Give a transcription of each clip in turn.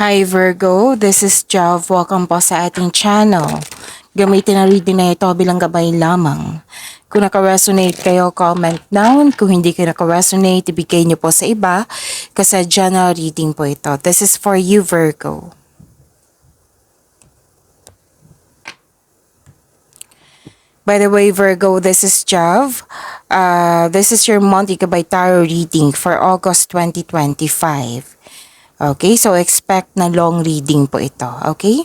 Hi Virgo, this is Jav. Welcome po sa ating channel. Gamitin na reading na ito bilang gabay lamang. Kung naka-resonate kayo, comment down. Kung hindi kayo naka-resonate, ibigay niyo po sa iba kasi general reading po ito. This is for you Virgo. By the way Virgo, this is Jav. This is your monthly gabay tarot reading for August 2025. Okay, so expect na long reading po ito, okay?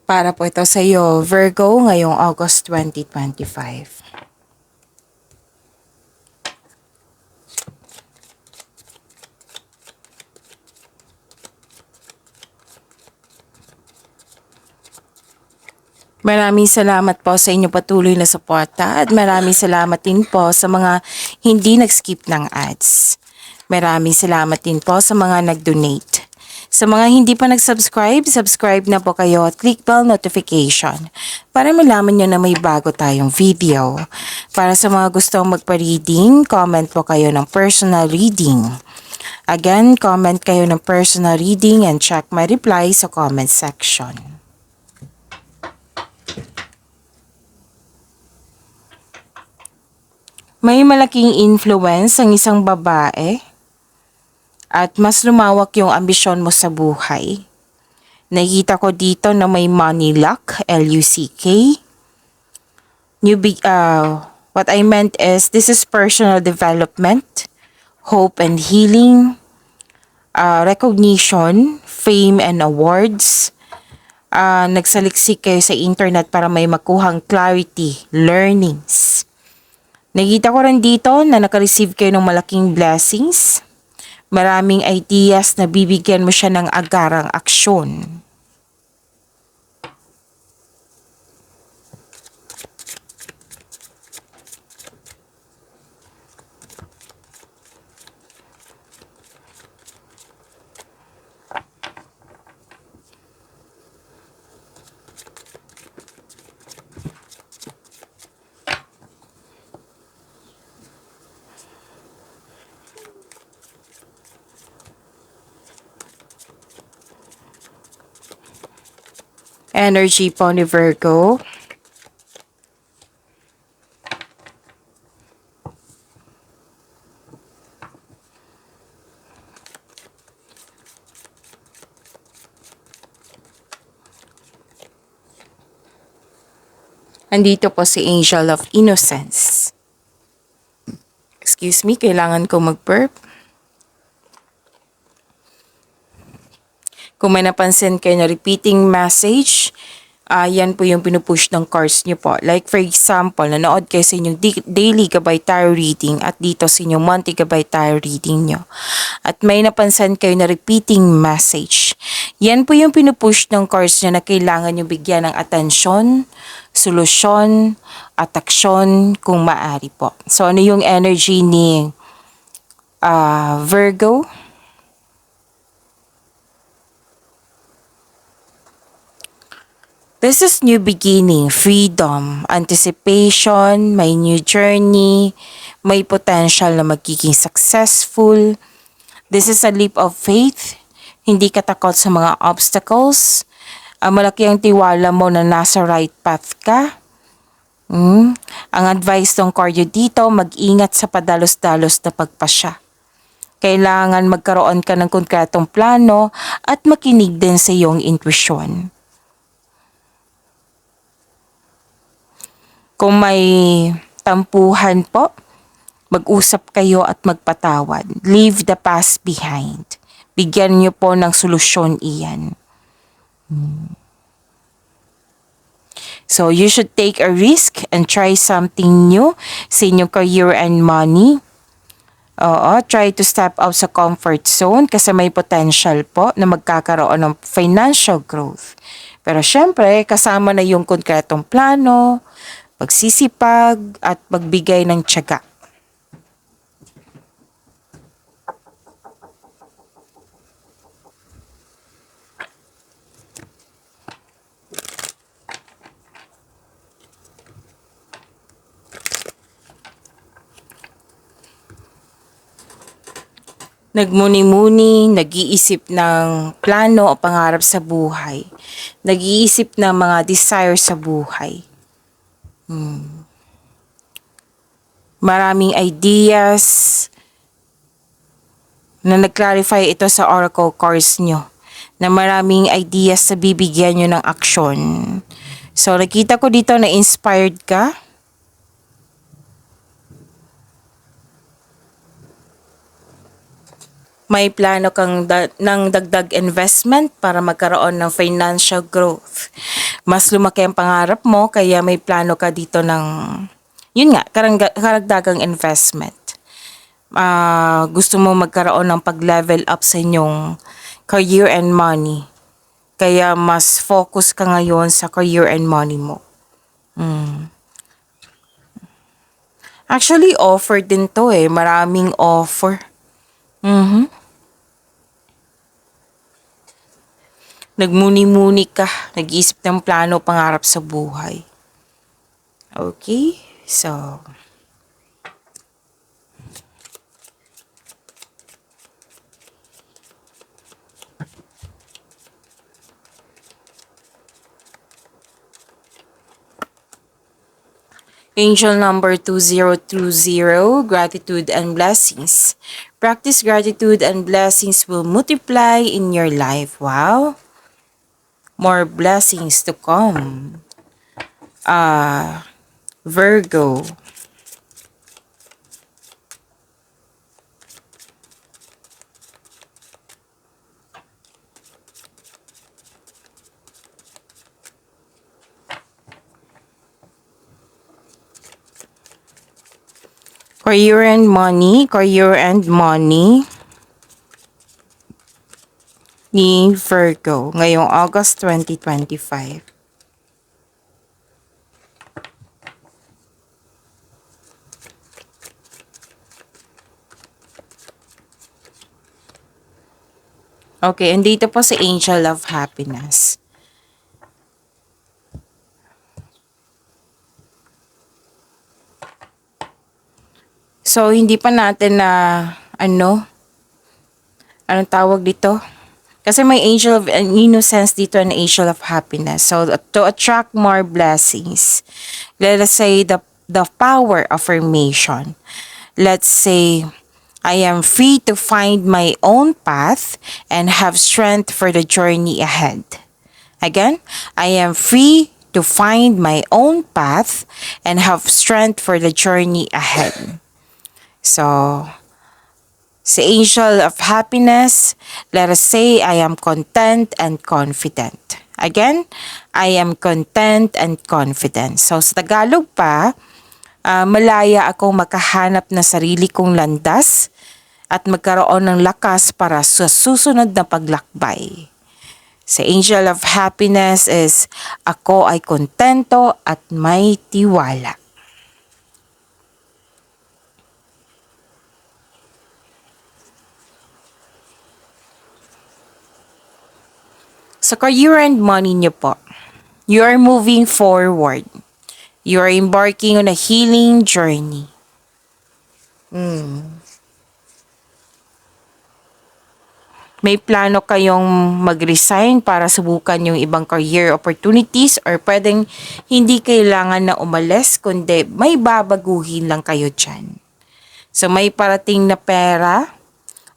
Para po ito sa iyo, Virgo, ngayong August 2025. Maraming salamat po sa inyo patuloy na suporta at maraming salamat din po sa mga hindi nag-skip ng ads. Maraming salamat din po sa mga nag-donate. Sa mga hindi pa nag-subscribe, subscribe na po kayo at click bell notification para malaman nyo na may bago tayong video. Para sa mga gustong magpa-reading, comment po kayo ng personal reading. Again, comment kayo ng personal reading and check my reply sa comment section. May malaking influence ang isang babae at mas lumawak yung ambisyon mo sa buhay. Nakita ko dito na may money luck, L-U-C-K. What I meant is this is personal development, hope and healing, recognition, fame and awards. Nagsaliksik kayo sa internet para may makuhang clarity, learnings. Nakita ko rin dito na nakareceive kayo ng malaking blessings. Maraming ideas na bibigyan mo siya ng agarang aksyon. Energy po ni Virgo. Andito po si Angel of Innocence. Excuse me, kailangan ko mag-burp. Kung may napansin kayo na repeating message, yan po yung pinupush ng cards nyo po. Like for example, nanood kayo sa inyong daily gabay tarot reading at dito sa inyong monthly gabay tarot reading nyo. At may napansin kayo na repeating message. Yan po yung pinupush ng cards nyo na kailangan nyo bigyan ng atensyon, solusyon, at aksyon kung maaari po. So ano yung energy ni Virgo? This is new beginning, freedom, anticipation, may new journey, may potential na magiging successful. This is a leap of faith, hindi ka takot sa mga obstacles. Malaki ang tiwala mo na nasa right path ka. Ang advice ng cardio dito, mag-ingat sa padalos-dalos na pagpasya. Kailangan magkaroon ka ng konkretong plano at makinig din sa iyong intuition. Kung may tampuhan po, mag-usap kayo at magpatawad. Leave the past behind. Bigyan niyo po ng solusyon iyan. So, you should take a risk and try something new sa inyong career and money. Try to step out sa comfort zone kasi may potential po na magkakaroon ng financial growth. Pero syempre, kasama na yung konkretong plano, pagsisipag at pagbigay ng tiyaga. Nagmuni-muni, nag-iisip ng plano o pangarap sa buhay. Nag-iisip ng mga desire sa buhay. Maraming ideas na nag-clarify ito sa Oracle cards nyo. Na maraming ideas na bibigyan nyo ng aksyon. So, nakita ko dito na inspired ka. May plano kang ng dagdag investment para magkaroon ng financial growth. Mas lumaki ang pangarap mo, kaya may plano ka dito ng, yun nga, karagdagang investment. Gusto mo magkaroon ng pag-level up sa inyong career and money. Kaya mas focus ka ngayon sa career and money mo. Actually, offer din to eh. Maraming offer. Nagmuni-muni ka. Nag-iisip ng plano, pangarap sa buhay. Okay? So, Angel number 2020, gratitude and blessings. Practice gratitude and blessings will multiply in your life. Wow. More blessings to come. Virgo. Career and money ni Virgo ngayong August 2025. Okay, and dito po sa Angel of Happiness. So, hindi pa natin na, anong tawag dito? Kasi may Angel of Innocence dito and Angel of Happiness. So, to attract more blessings, let us say the power of affirmation. Let's say, I am free to find my own path and have strength for the journey ahead. Again, I am free to find my own path and have strength for the journey ahead. So, sa Angel of Happiness, let us say, I am content and confident. Again, I am content and confident. So, sa Tagalog pa, malaya akong makahanap na sarili kong landas at magkaroon ng lakas para sa susunod na paglakbay. Sa Angel of Happiness is, ako ay kontento at may tiwala. Sa career and money niyo po, you are moving forward. You are embarking on a healing journey. May plano kayong mag-resign para subukan yung ibang career opportunities, or pwedeng hindi kailangan na umalis, kundi may babaguhin lang kayo dyan. So may parating na pera,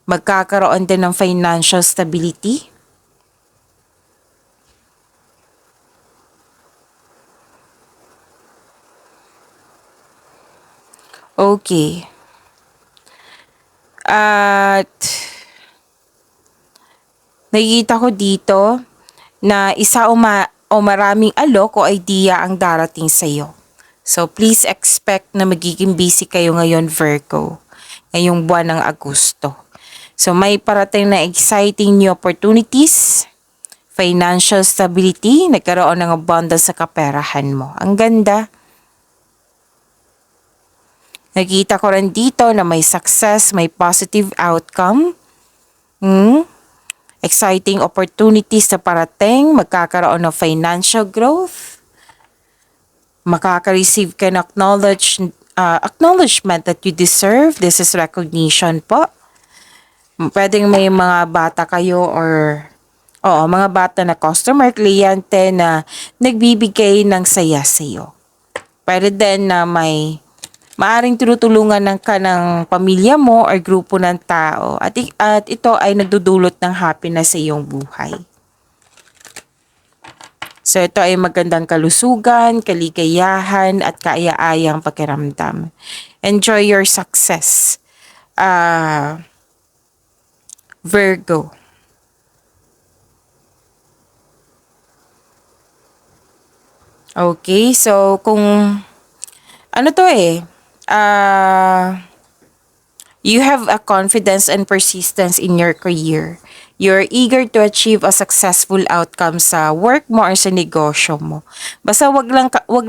magkakaroon din ng financial stability. Okay. At nakikita ko dito na isa o maraming alok o idea ang darating sa iyo. So please expect na magiging busy kayo ngayon, Virgo, ngayong buwan ng Agosto. So may parating na exciting new opportunities, financial stability, nagkaroon ng abundance sa kaperahan mo. Ang ganda. Nakita ko rin dito na may success, may positive outcome. Exciting opportunities na parating, magkakaroon ng financial growth. Makaka-receive ka ng acknowledgement that you deserve. This is recognition po. Pwedeng may mga bata kayo or mga bata na customer, kliyente na nagbibigay ng saya sa iyo. Pwede din na may maaring tinutulungan ng pamilya mo or grupo ng tao at ito ay nagdudulot ng happiness sa iyong buhay. So ito ay magandang kalusugan, kaligayahan at kaaya-ayang pakiramdam. Enjoy your success. Virgo. Okay, so kung ano to you have a confidence and persistence in your career. You're eager to achieve a successful outcome sa work mo or sa negosyo mo. Basta wag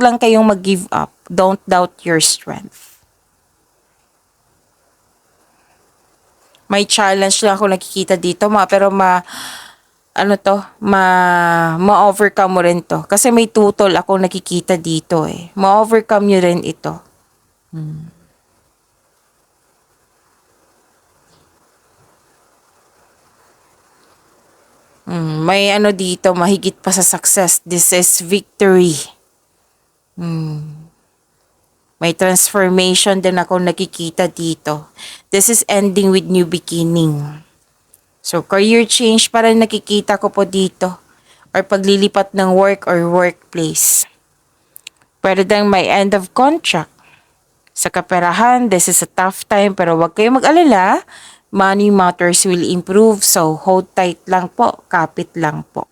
lang kayong mag-give up. Don't doubt your strength. May challenge lang ako nakikita dito, pero ma-overcome mo rin to. Kasi may tutol ako nakikita dito Ma-overcome nyo rin ito. May dito, mahigit pa sa success. This is victory. May transformation din ako nakikita dito. This is ending with new beginning. So, career change pa rin nakikita ko po dito. Or paglilipat ng work or workplace. Pwede dang may end of contract. Sa kaperahan, this is a tough time pero wag kayong mag-alala. Money matters will improve, so hold tight lang po, kapit lang po.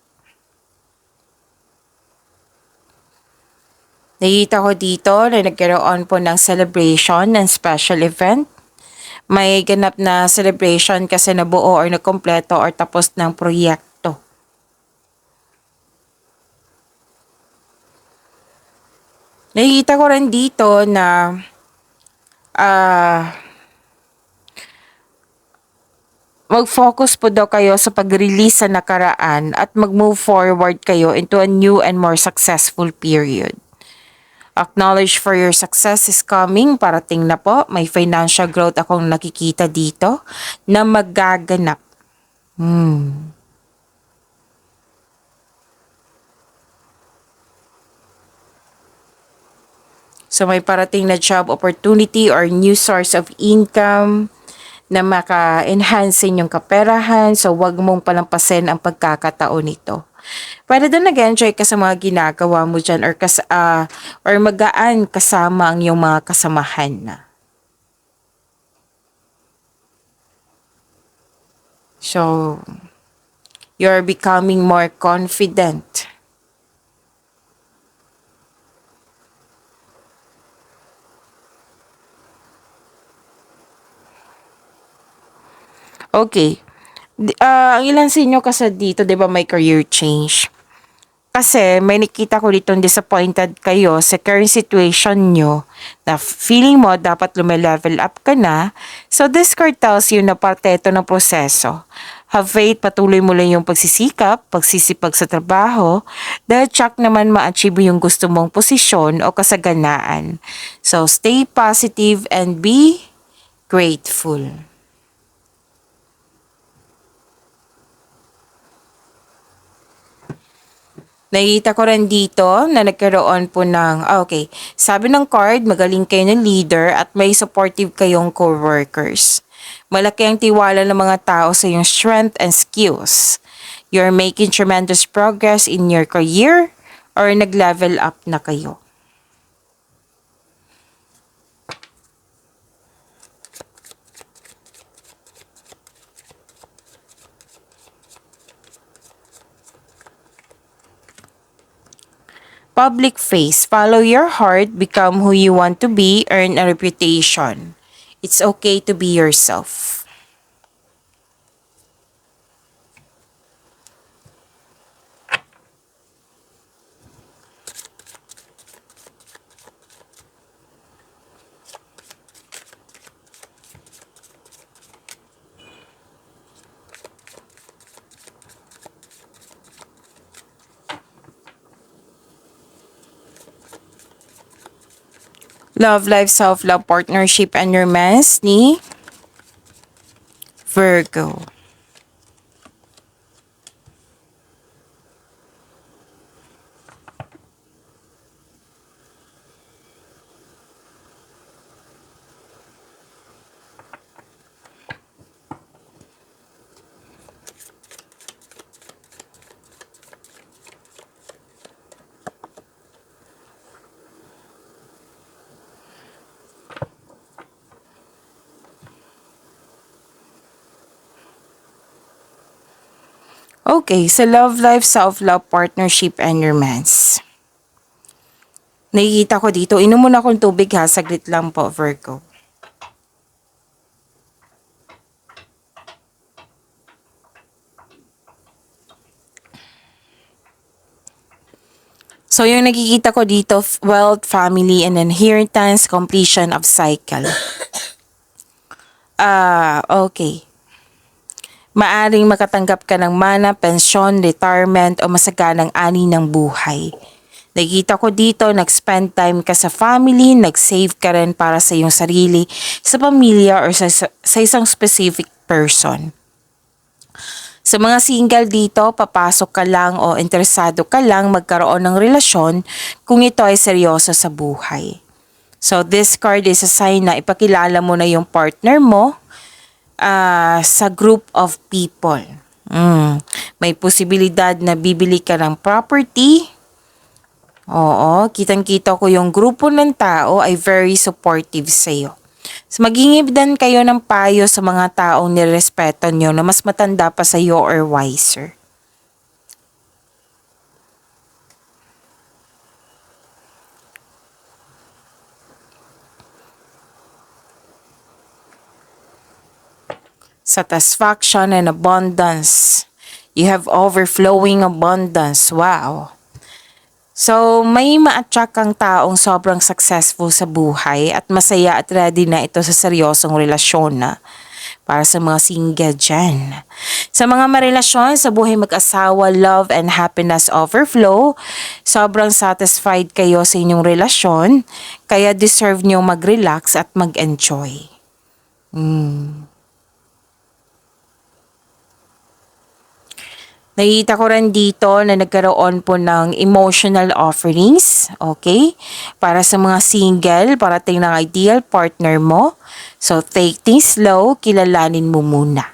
Nakita ko dito na nagkaroon po ng celebration and special event. May ganap na celebration kasi nabuo or nakompleto or tapos ng proyekto. Nakikita ko rin dito na mag-focus po daw kayo sa pag-release sa nakaraan at mag-move forward kayo into a new and more successful period. Acknowledge for your success is coming. Parating na po. May financial growth akong nakikita dito na magaganap. So may parating na job opportunity or new source of income na maka-enhance yung kaperahan. So wag mong palampasin ang pagkakataon nito. Pwede din nag-enjoy ka sa mga ginagawa mo dyan or magaan kasama ang iyong mga kasamahan na. So, you're becoming more confident. Okay. Ang ilan sa inyo kasi dito, di ba, may career change. Kasi may nakita ko dito disappointed kayo sa current situation nyo na feeling mo dapat lume-level up ka na. So this card tells you na parte ito ng proseso. Have faith, patuloy mo lang yung pagsisikap, pagsisipag sa trabaho, dahil tsak naman ma-achieve yung gusto mong posisyon o kasaganaan. So stay positive and be grateful. Nakita ko rin dito na nagkaroon po ng, sabi ng card, magaling kayo ng leader at may supportive kayong co-workers. Malaki ang tiwala ng mga tao sa iyong strength and skills. You're making tremendous progress in your career or nag-level up na kayo. Public face. Follow your heart, become who you want to be, earn a reputation. It's okay to be yourself. Love life, self-love, partnership, and romance ni Virgo. Okay, sa love life, self-love, partnership, and romance. Nakikita ko dito, inom muna akong tubig ha, saglit lang po, Virgo. So, yung nakikita ko dito, wealth, family, and inheritance, completion of cycle. Okay. Maaring makatanggap ka ng mana, pensyon, retirement, o masaganang ani ng buhay. Nakikita ko dito, nag-spend time ka sa family, nag-save ka rin para sa iyong sarili, sa pamilya, or sa isang specific person. Sa mga single dito, papasok ka lang o interesado ka lang magkaroon ng relasyon kung ito ay seryoso sa buhay. So this card is a sign na ipakilala mo na yung partner mo sa group of people. May posibilidad na bibili ka ng property. Oo, kitang-kita ko yung grupo ng tao ay very supportive sa iyo. So, magingibdan kayo ng payo sa mga taong nirespeto nyo na mas matanda pa sa iyo or wiser. Satisfaction and abundance. You have overflowing abundance. Wow. So, may ma-attract kang taong sobrang successful sa buhay at masaya at ready na ito sa seryosong relasyon na para sa mga single dyan. Sa mga marelasyon, sa buhay mag-asawa, love and happiness overflow, sobrang satisfied kayo sa inyong relasyon, kaya deserve nyo mag-relax at mag-enjoy. Nakita ko rin dito na nagkaroon po ng emotional offerings, okay? Para sa mga single, parating ng ideal partner mo. So, take things slow, kilalanin mo muna.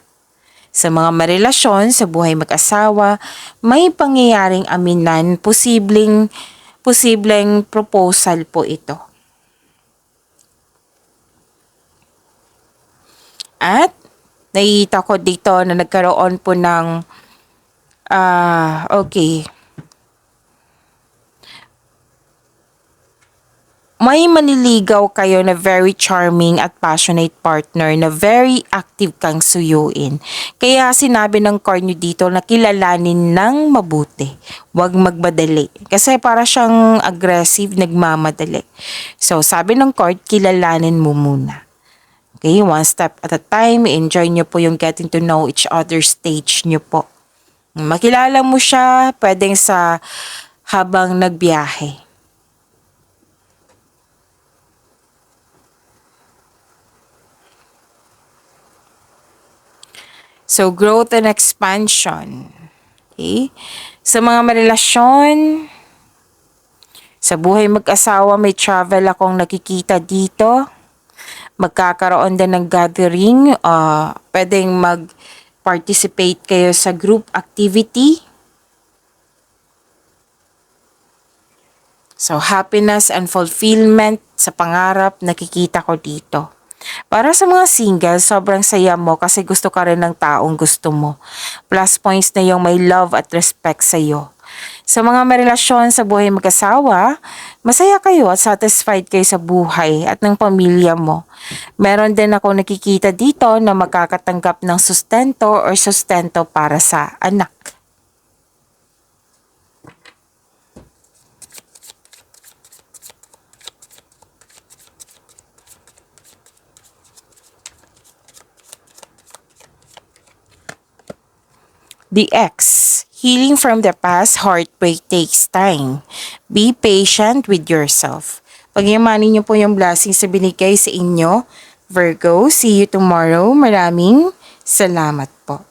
Sa mga marelasyon, sa buhay mag-asawa, may pangyayaring aminan, posibleng proposal po ito. At, nakita ko dito na nagkaroon po ng okay. May maniligaw kayo na very charming at passionate partner na very active kang suyuin. Kaya sinabi ng card nyo dito na kilalanin ng mabuti. Huwag magmadali. Kasi para siyang aggressive, nagmamadali. So, sabi ng card, kilalanin mo muna. Okay, one step at a time. Enjoy nyo po yung getting to know each other stage nyo po. Makilala mo siya, pwedeng sa habang nagbiyahe. So, growth and expansion. Okay? Sa mga marelasyon, sa buhay mag-asawa, may travel akong nakikita dito. Magkakaroon din ng gathering. Pwedeng participate kayo sa group activity. So, happiness and fulfillment sa pangarap, nakikita ko dito. Para sa mga single, sobrang saya mo kasi gusto ka rin ng taong gusto mo. Plus points na yung may love at respect sa iyo. Sa mga marelasyon sa buhay mag-asawa, masaya kayo at satisfied kayo sa buhay at ng pamilya mo. Meron din ako nakikita dito na makakatanggap ng sustento or sustento para sa anak. The X. Healing from the past, heartbreak takes time. Be patient with yourself. Pagyamanin niyo po yung blessings na binigay sa inyo. Virgo, see you tomorrow. Maraming Salamat po.